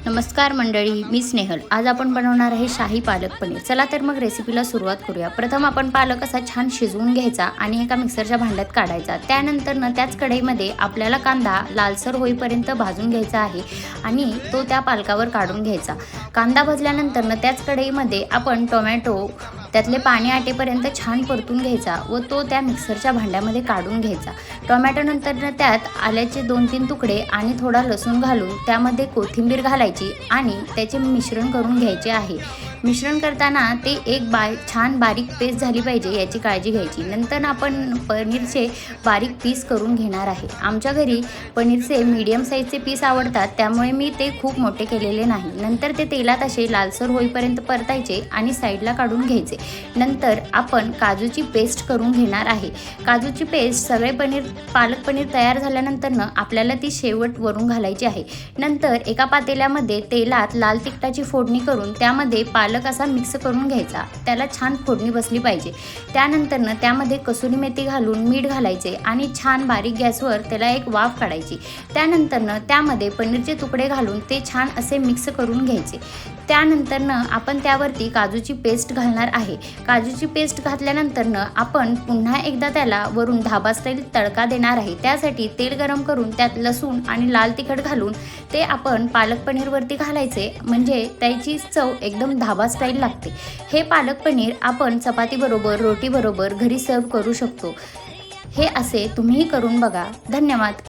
नमस्कार मंडळी, मी स्नेहल। आज आपण बनवणार आहे शाही पालक पनीर। चला तर मग रेसिपीला सुरुवात करूया। प्रथम आपण पालक असा छान शिजवून घ्यायचा आणि एका मिक्सरच्या भांड्यात काढायचा। त्यानंतर त्याच कढईमध्ये आपल्याला कांदा लालसर होईपर्यंत भाजून घ्यायचा आहे आणि तो त्या पालकावर काढून घ्यायचा। कांदा भाजल्यानंतर त्याच कढईमध्ये आपण टोमॅटो त्यातले पाणी आटेपर्यंत छान परतून घ्यायचा व तो त्या मिक्सरच्या भांड्यामध्ये काढून घ्यायचा। टोमॅटो नंतर त्यात आल्याचे 2-3 तुकडे आणि थोडा लसूण घालून त्यामध्ये कोथिंबीर घालायची आणि त्याचे मिश्रण करून घ्यायचे आहे। मिश्रण करताना ते छान बारीक पेस्ट झाली पाहिजे याची काळजी घ्यायची। नंतर आपण पनीरचे बारीक पीस करून घेणार आहे। आमच्या घरी पनीरचे मीडियम साईजचे पीस आवडतात, त्यामुळे मी ते खूप मोठे केलेले नाही। नंतर ते तेलात असे लालसर होईपर्यंत परतायचे आणि साईडला काढून घ्यायचे। नंतर आपण काजूची पेस्ट करून घेणार आहे। काजूची पेस्ट सगळे पालक पनीर तयार झाल्यानंतर आपल्याला ती शेवट वरून घालायची आहे। नंतर एका पातेल्यामध्ये तेलात लाल तिखटाची फोडणी करून त्यामध्ये पालक असा मिक्स करून घ्यायचा। त्याला छान फोडणी बसली पाहिजे। त्यानंतर त्यामध्ये कसुरी मेथी घालून मीठ घालायचे आणि छान बारीक गॅसवर त्याला एक वाफ काढायची। त्यानंतर त्यामध्ये पनीरचे तुकडे घालून ते छान असे मिक्स करून घ्यायचे। त्यानंतर आपण त्यावरती काजूची पेस्ट घालणार आहे। काजूची पेस्ट घातल्यानंतर आपण पुन्हा एकदा त्याला वरून धाबा स्टाईल तडका देणार आहे। त्यासाठी तेल गरम करून त्यात लसूण आणि लाल तिखट घालून ते आपण पालक पनीरवरती घालायचे, म्हणजे त्याची चव एकदम धाबा स्टाईल लागते। हे पालक पनीर आपण चपातीबरोबर, रोटीबरोबर घरी सर्व करू शकतो। हे असे तुम्हीही करून बघा। धन्यवाद।